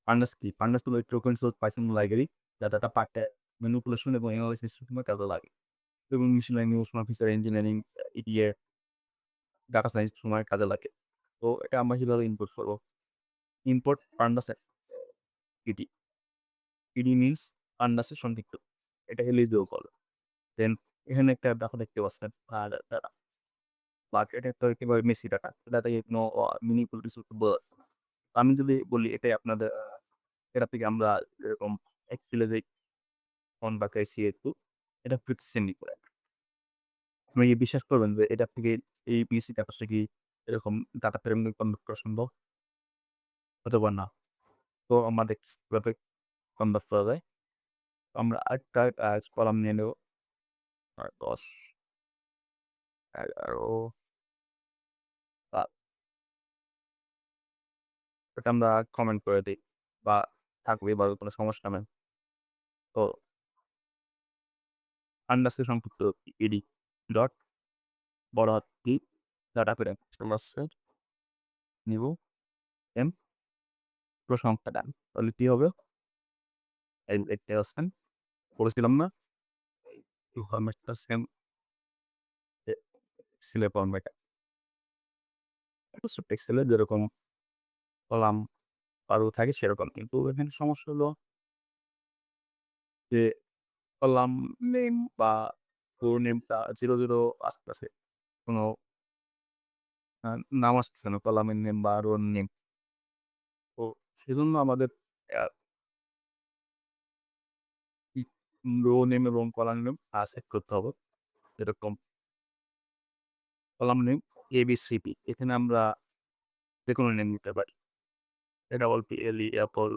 Pandas কি? Pandas হলো একটা open source Python লাইব্রেরি যা ডাটা পার্টে ম্যানিপুলেশন এবং এনালাইসিস সিস্টেমে কাজে লাগে। এবং machine learning, Osman feature engineering, EDA, data science সময় কাজে লাগে। তো এটা আমরা কিভাবে ইম্পোর্ট করব? Import pandas PD। PD means pandas এর সংক্ষিপ্ত। এটা এলএসও বলে। দেন এখানে একটা ডাটা দেখতে পাচ্ছেন ডাটা। বাট এটা একটা একেবারে মেসি ডাটা। এটা থেকে কোনো মিনিংফুল কিছু আমি যদি বলি এটাই আপনাদের এটা থেকে আমরা এরকম এক্সেল এ যে ফন্ট বাঁকাইছি একটু, এটা ফিক্সেনি করে। আপনি কি বিশ্বাস করবেন যে এটা থেকে এই পিএসসি ক্যাপাসিটি কি এরকম ডাটা ফ্রেম কনভার্ট করা সম্ভব? হয়তোবা না। তো আমরা দেখতেছি কিভাবে কনভার্ট করা যায়। তো আমরা আরেকটা কলাম নিয়ে নেব। ১০, ১১ এটা আমরা কমেন্ট করে দেই বা থাকবে বা কোনো সমস্যা নাই। তো আন্ডারস্কোর সংক্ষিপ্ত ইডি ডট বড় হাত টি ডাটা ফ্রেম সমস্যার নিব এম প্রশংসা ডান। তাহলে কি হবে? এই দেখতে পাচ্ছেন বলেছিলাম না? এই ফরম্যাটটা সেম এক্সেলে ফরম্যাট। এটা ছোট্ট এক্সেলে যেরকম কলাম আরও থাকে সেরকম। কিন্তু এখানে সমস্যা হলো যে কলাম নেম বা পুরো নেমটা ০০ আসতেছে। কোনো আ নাম আসতেছে না কলামের নেম বা রোর নেম। তো সেজন্য আমাদের আ ই রো নেম এবং কলাম নেম সেট করতে হবে। যেরকম কলাম নেম ABCD এখানে আমরা যেকোনো নেম নিতে পারি। এটা LE অ্যাপল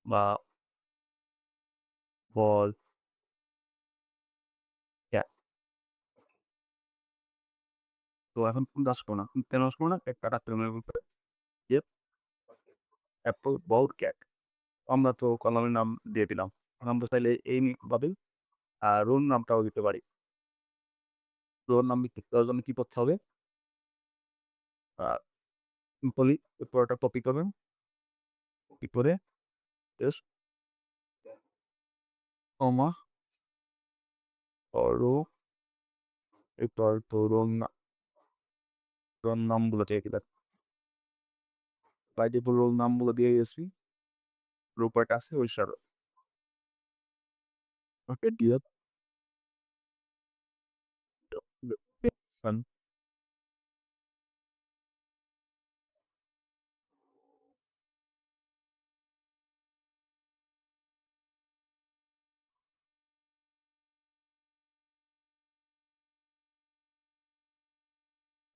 বা বল, ক্যাট। তো এখন কোনটা আসলো না? কেন আসলো না? একটা টাটকা ভিতরে যে অ্যাপল, বল, ক্যাট। আমরা তো কলামের নাম দিয়ে দিলাম। এখন আমরা চাইলে এই ভাবে রোল নামটাও দিতে পারি। রোল নাম দেওয়ার জন্য কি করতে হবে? আ সিম্পলি পুরোটা কপি করবেন। কপি করে জাস্ট কমা রো এরপর তো রোল নামগুলো দিয়ে দিবেন। বাই ডিফল্ট রোল নামগুলো দিয়ে গেছি। রো আছে ওই হিসাবে। ওকে দিয়ে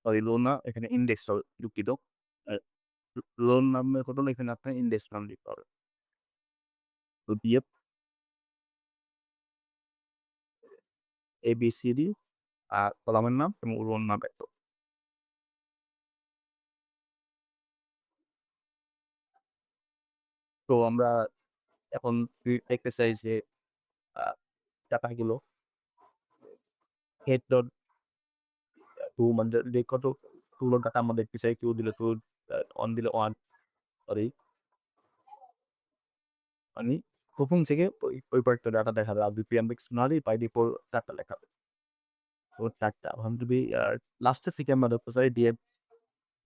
সরি রো না এখানে ইনডেক্স হবে দুঃখিত। আ রোল নামের ঘটনা এখানে আপনার ইনডেক্স নাম দিতে হবে। তো দিয়ে ABCD কলামের নাম এবং রোল নাম এত। তো আমরা এখন দেখতে চাই যে আ ডাটাগুলো head dot to মানে যে কত টুল ডাটা আমরা দেখতে চাই, টু দিলে টু, অন দিলে 1 সরি মানে প্রথম থেকে ওই পার্টটা ডাটা দেখাবে। আর যদি প্রিয়াম্বিক্স না দিই বাই ডিফল্ট ৪ টা লেখাবে। তো ৪ টা। এখন যদি লাস্টের থেকে আমরা ধরতে চাই df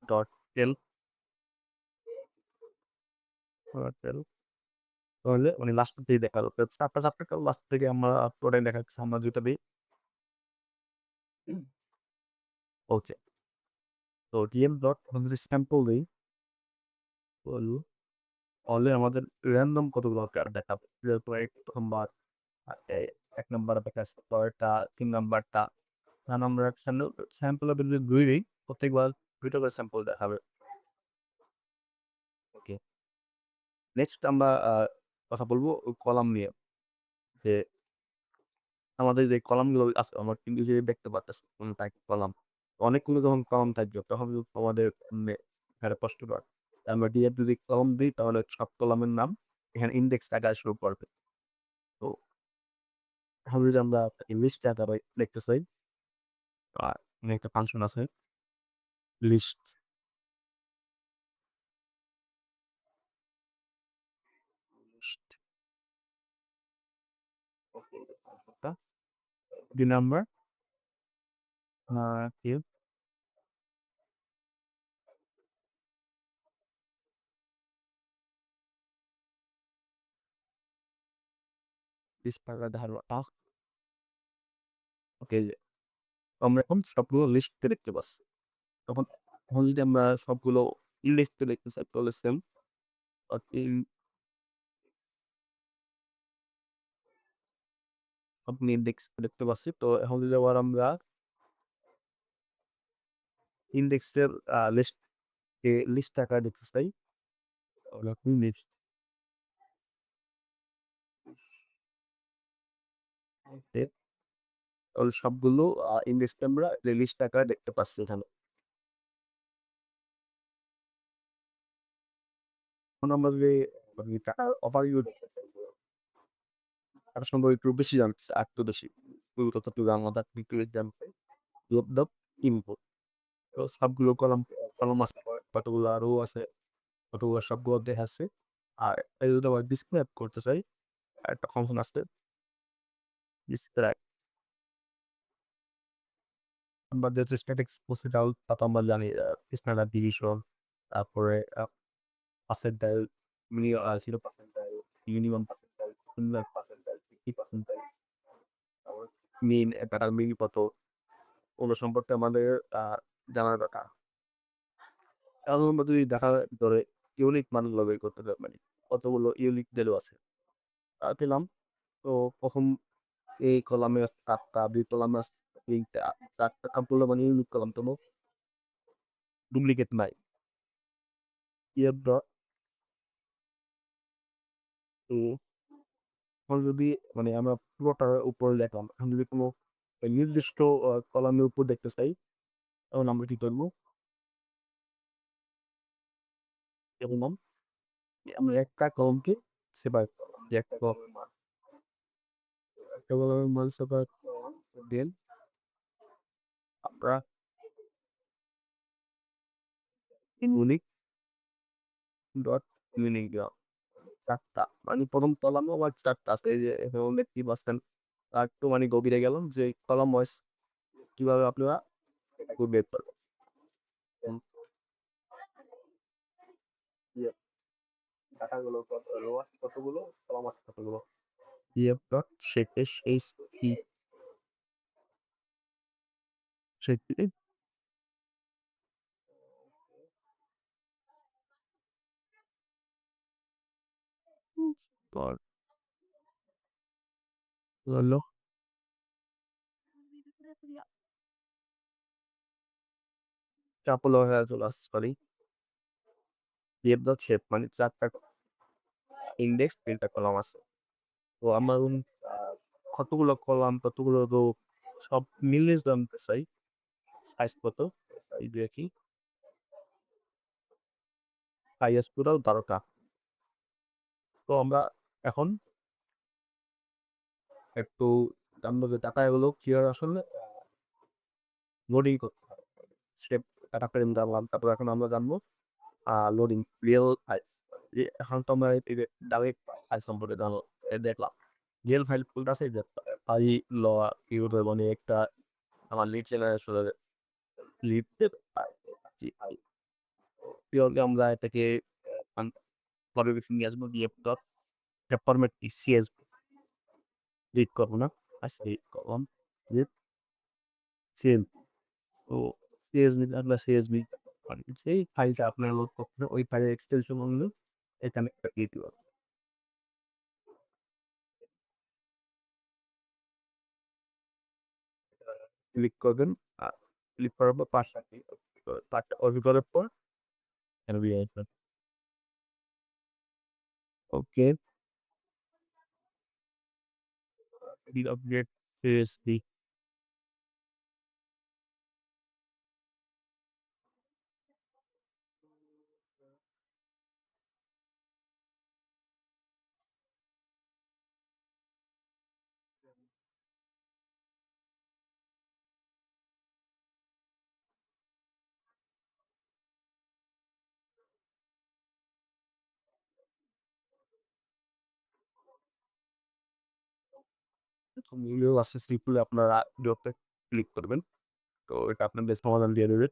ডট টেল টেল তাহলে মানে লাস্টের দিকে দেখালো। তো ৪ টা চ্যাপ্টার লাস্ট থেকে আমরা পুরোটাই দেখাচ্ছে। আমরা যেটা দিই ওকে। তো df ডট আমরা যদি স্যাম্পল দেই তাহলে আমাদের র‍্যান্ডম কতগুলো দেখাবে। যেহেতু ১ম বার আ এ ১ নাম্বার দেখাচ্ছে, পরেরটা ৩ নাম্বারটা। কারণ আমরা স্যাম্পল এর যদি ২ দিই, প্রত্যেকবার ২ টা করে স্যাম্পল দেখাবে। ওকে। নেক্সট আমরা কথা বলব কলাম নিয়ে। যে আমাদের যে কলামগুলো আছে আমরা কিন্তু যে দেখতে পারতেছি কোন টাইপ কলাম। অনেকগুলো যখন কলাম থাকবে তখন কিন্তু আমাদের এখানে কষ্টকর। আমরা ডিরেক্ট যদি কলাম দিই তাহলে সব কলামের নাম এখানে ইনডেক্স টাকায় শো করবে। তো তাহলে যদি আমরা লিস্ট ডাটা দেখতে চাই, এখানে একটা ফাংশন আছে লিস্ট The number কি টাকা ধার ওকে আমরা এখন সবগুলো লিস্টে দেখতে পাচ্ছি। তখন এখন যদি আমরা সবগুলো লিস্টে দেখতে চাই তাহলে সেম আপনি ইনডেক্স দেখতে পাচ্ছি। তো এখন যদি আবার আমরা ইনডেক্সের লিস্ট আকারে দেখতে চাই তাহলে আপনি লিস্ট তাহলে সবগুলো ইনডেক্সে আমরা লিস্ট আকারে দেখতে পাচ্ছি এখানে। এখন আমরা যদি মানে টাকার ওভারভিউ দেখতে চাই তার সম্পর্কে একটু বেশি জানতে চাই, আরেকটু বেশি পুরো তথ্যটুকু আমরা একটু জানতে লোভ দাব ইনপুট। তো সবগুলো কলম আছে, কতগুলো রো আছে, কতগুলো সবগুলো দেখাচ্ছে। আর এই যদি আবার ডিসক্রাইব করতে চাই একটা ফাংশন আছে ডিসক্রাইব। আমরা যেহেতু স্ট্যাটিক্স প্রসিডিউর তা তো আমরা জানি স্ট্যান্ডার্ড ডিভিশন, তারপরে percentile, mini 0%, minimum percentile, minimum percentile, 50%, তারপর মিন একটা মিন কত ওগুলো সম্পর্কে আমাদের জানার দরকার। এখন আমরা যদি দেখার ভিতরে ইউনিক মানগুলো বের করতে পারি কতগুলো ইউনিক ভ্যালু আছে পেলাম। তো প্রথম এই কলামে আছে ৪টা, বি কলামে আছে ৩টা, ৪টা সবগুলো মানে ইউনিক কলাম কোনো ডুপ্লিকেট নাই। এর ডট তো এখন যদি মানে আমরা পুরোটার উপরে দেখলাম, এখন যদি কোনো নির্দিষ্ট কলামের উপর দেখতে চাই তখন আমরা কি করবো? যেমন আমরা একটা কলমকে সেপারেট করলাম যে একটা কলমের মান সেপারেট দেন আমরা ইউনিক ডট ইউনিক দিলাম ৪টা মানে প্রথম কলামও আবার ৪টা আছে। এই যে এখানে দেখতেই পাচ্ছেন। আরেকটু মানে গভীরে গেলাম যে কলাম ওয়াইজ কিভাবে আপনারা বের করবেন। হুম, ইয়ে ডাটাগুলো কত রো আছে কতগুলো, কলাম আছে কতগুলো। ডট শেষ এইচ ই সেটি পর হলো চাপল হয়ে চলে আসছে সরি। ডট শেপ মানে ৪টা ইনডেক্স ৩টা কলাম আছে। তো আমার কতগুলো কলাম কতগুলো রো সব মিলিয়ে জানতে চাই সাইজ কত এই দেখি সাইজ পুরাও দরকার। তো আমরা এখন একটু জানবো যে ডাটা এগুলো ক্লিয়ার আসলে লোডিং করতে হয়। স্টেপ ডাটা ফ্রেম জানলাম। তারপর এখন আমরা জানবো লোডিং রিয়েল ফাইল। যে এখন তো আমরা এই যে ডাইরেক্ট ফাইল সম্পর্কে দেখলাম। রিয়েল ফাইল ফুলটা আছে যে ফাইল ল কিবোর্ড মানে একটা আমার লিড জেনারেশন লিড জি পিওরলি আমরা এটাকে পরে নিয়ে আসবো DF dot format CSV read করবো না আর সেই কলম যে সেল তো সিএসভি আমরা সিএসভি সেই ফাইলটা আপনার লোড করতে হবে ওই ফাইলের এক্সটেনশন হলো এখানে একটা দিয়ে দিব ক্লিক করবেন আর ক্লিক করার পর পাঁচটা অভিজ্ঞতার পর এনবি আসবেন ওকে আপডেট সিএসভি মিলিয়েও আছে সিম্পলি আপনারা ভিডিওতে ক্লিক করবেন। তো এটা আপনাদের সমাধান দিয়ে দেবে।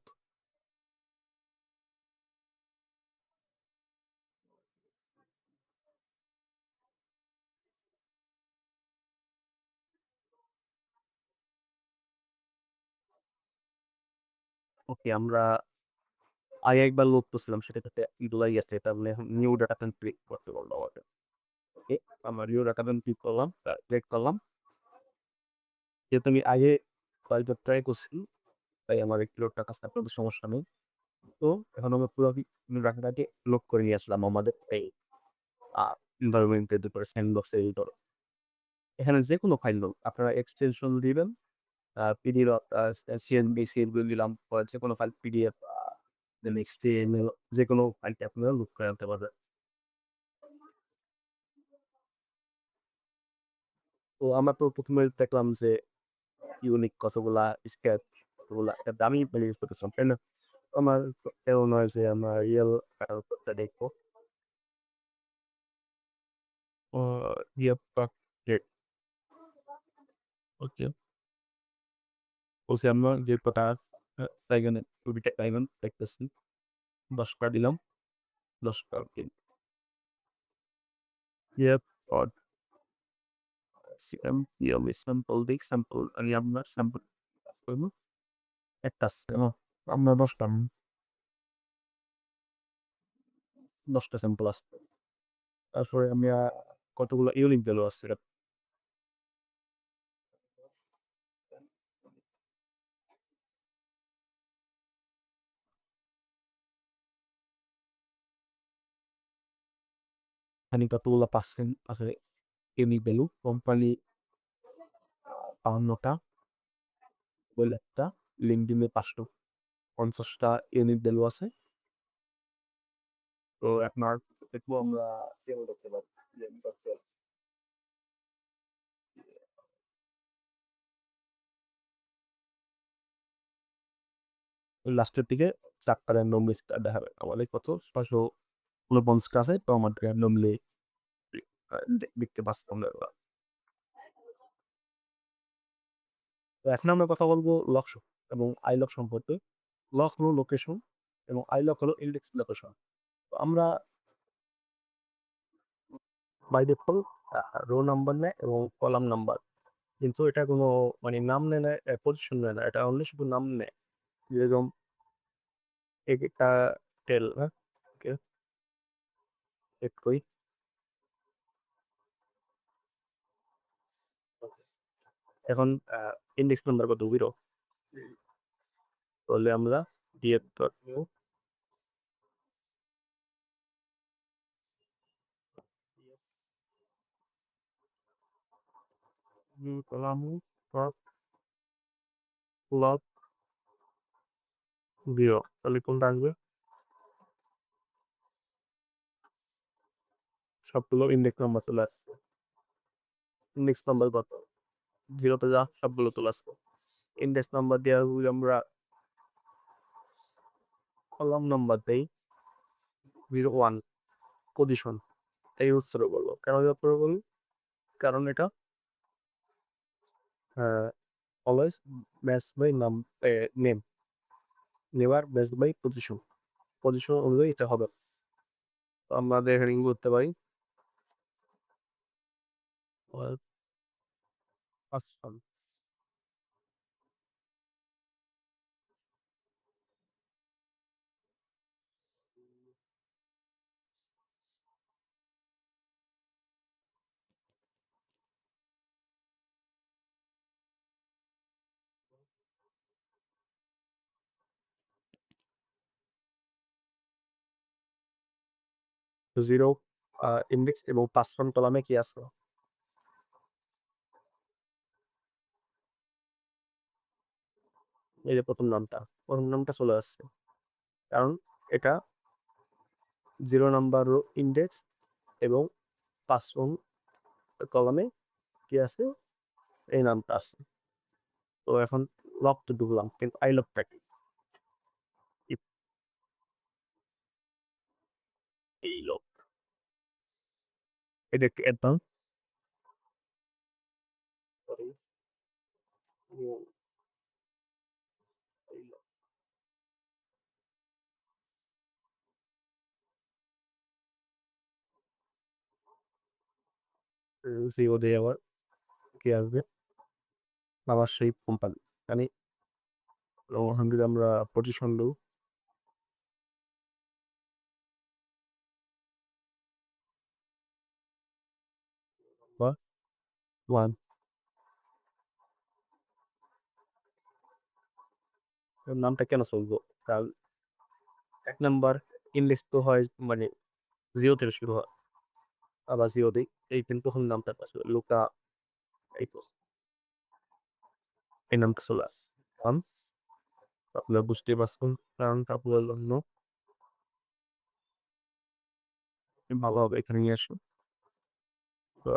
ওকে আমরা আগে একবার লোড করছিলাম সেটাতে ইউটিলাইজ গেছে। এটা মানে এখন নিউ ডাটা প্যান ক্লিক করতে বলল আমাকে। ওকে আমরা নিউ ডাটা প্যান ক্লিক করলাম, চেক করলাম। যেহেতু আমি আগে কয়েকবার ট্রাই করছি তাই আমার একটু লোডটা কাজটা করতে সমস্যা নেই। তো এখন আমরা পুরোপুরি নিউ ডাটাটাকে লোড করে নিয়ে আসলাম আমাদের এই এনভায়রনমেন্টের ভিতরে স্যান্ডবক্সের ভিতরে। এখানে যেকোনো ফাইল হোক আপনারা এক্সটেনশন দিবেন। পিডিএফ সিএনবি, সিএনভি দিলাম। পরে যেকোনো ফাইল পিডিএফ দেন এইচটিএমএল যেকোনো ফাইলটি আপনারা লোড করে আনতে পারবেন। তো আমরা তো ১ম এ দেখলাম যে ইউনিক কতগুলা স্কেচ কতগুলা একটা দামি ফাইল ইউজ করতেছিলাম, তাই না? আমার এমন হয় যে আমরা রিয়েল টা দেখবো। ও ইয়ে পাক ডেট ওকে। বলছি আমরা যে কটা এখানে ছবিটা ডায়মন্ড দেখতেছি ১০ টা দিলাম। ১০ টা ওকে। ইয়েপ অড সিএম পিএলই স্যাম্পল দিই স্যাম্পল আমি আপনার স্যাম্পল করবো। একটা আছে আমরা ১০ টা ১০ টা স্যাম্পল আছে। তারপরে আমি কতগুলো ইউনিক ভ্যালু আছে এটা এখানে কতগুলো পার্সেন্ট আছে ইউনিক ভ্যালু কোম্পানি ৫২ টা, বইলে একটা, লিঙ্কডইনে ৫৫০ টা ইউনিক ভ্যালু আছে। তো আপনার দেখবো আমরা কেমন দেখতে পাচ্ছি যে লাস্টের দিকে ৪টা র্যান্ডমলি স্টার দেখাবে। আমাদের কত ৬৪৯ টা আছে। তো আমার র্যান্ডমলি দেখতে পাচ্ছি আমরা এগুলা। তো এখন আমরা কথা বলবো লক এবং আইলক সম্পর্কে। লক হলো লোকেশন এবং আইলক হলো ইনডেক্স লোকেশন। তো আমরা বাই ডিফল্ট রো নাম্বার নেয় এবং কলাম নাম্বার। কিন্তু এটা কোনো মানে নাম নেয় না, পজিশন নেয় না। এটা অনলি শুধু নাম নেয়। যেরকম একটা টেল, হ্যাঁ? ওকে, চেক করি। এখন ইনডেক্স নাম্বার কত? 0 তাহলে আমরা ডিএফ কলাম লক 0 তাহলে কোনটা আসবে? সবগুলো ইনডেক্স নাম্বার চলে আসছে। ইনডেক্স নাম্বার কত? 0 তে যা সবগুলো চলে আসছে। ইনডেক্স নাম্বার দেওয়া হলে আমরা কলাম নাম্বার দেই 01 পজিশন। এই ইউজ করে বলবো। কেন ইউজ করে বলি? কারণ এটা অলওয়েজ ম্যাচ বাই নাম name, never match by position. Position অনুযায়ী এটা হবে। তো আমরা হেডিং করতে পারি 0 ইনডেক্স এবং ৫ কলামে কি আছে? এই যে ১ম নামটা। ১ম নামটা চলে আসছে। কারণ এটা 0 নাম্বার রো ইনডেক্স এবং ৫ কলামে কি আছে? এই নামটা আছে। তো এখন লক তো ঢুকলাম। কিন্তু আই লকটা কি? ইপ এই লক। এটা একটু অ্যাডভান্স। জিও দিয়ে আবার কি আসবে? আবার সেই কোম্পানি। মানে আলহামদুলিল্লাহ আমরা পজিশন লও বা 1 এর নামটা কেন চলবো? কারণ ১ নাম্বার ইনডেক্স তো হয় মানে 0 থেকে শুরু হয়। আবার 0 দেই। এই ১ম নামটা আসলে লুকা এই তো এই নামটা চলে আসে। আপনারা বুঝতেই পারছেন কারণটা আপনার জন্য ভালো হবে এখানে নিয়ে আসুন। তো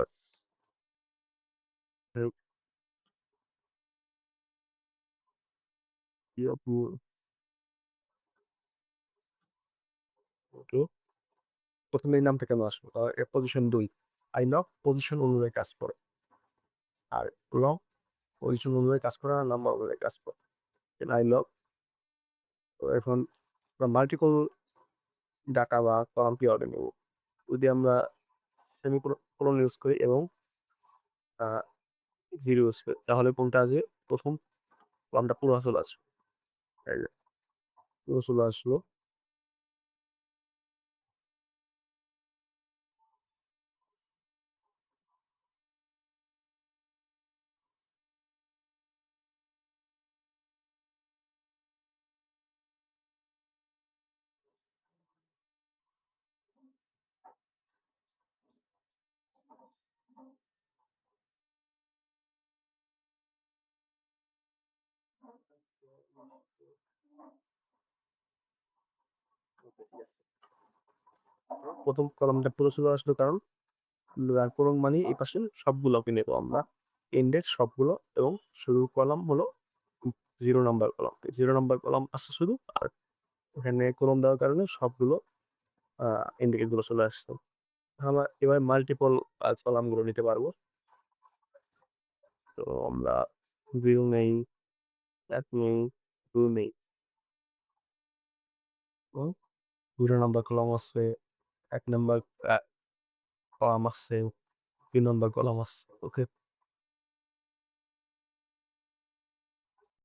আপু তো ১ম এই নামটা কেন আসলো? এর পজিশন ২ আই নক পজিশন অনুযায়ী কাজ করে। আর লং পজিশন অনুযায়ী কাজ করে না নাম্বার অনুযায়ী কাজ করে। আই লক তো এখন মাল্টিপল ডাটা বা কলাম কিভাবে নেব? যদি আমরা সেমিকোলন ইউজ করি এবং আ 0 ইউজ করি তাহলে কোনটা আসবে ১ম কলামটা পুরো চলে আসবে। এই যে পুরো চলে আসলো। ১ম কলামটা পুরো চলে আসলো কারণ পুরো মানে এই পাশে সবগুলোকে নেব আমরা। ইনডেক্স সবগুলো এবং শুরুর কলাম হলো 0 নাম্বার কলাম। 0 নাম্বার কলাম আছে শুধু আর ওখানে কলম দেওয়ার কারণে সবগুলো আ ইন্ডিকেট গুলো চলে আসছে। আমরা এবার মাল্টিপল কলামগুলো নিতে পারবো। তো আমরা ভিউ নেই, ১ নেই, ২ নেই। হুম? ২ নাম্বার কলাম আছে, ১ নাম্বার আ কলাম আছে, ৩ নাম্বার কলাম আছে। ওকে?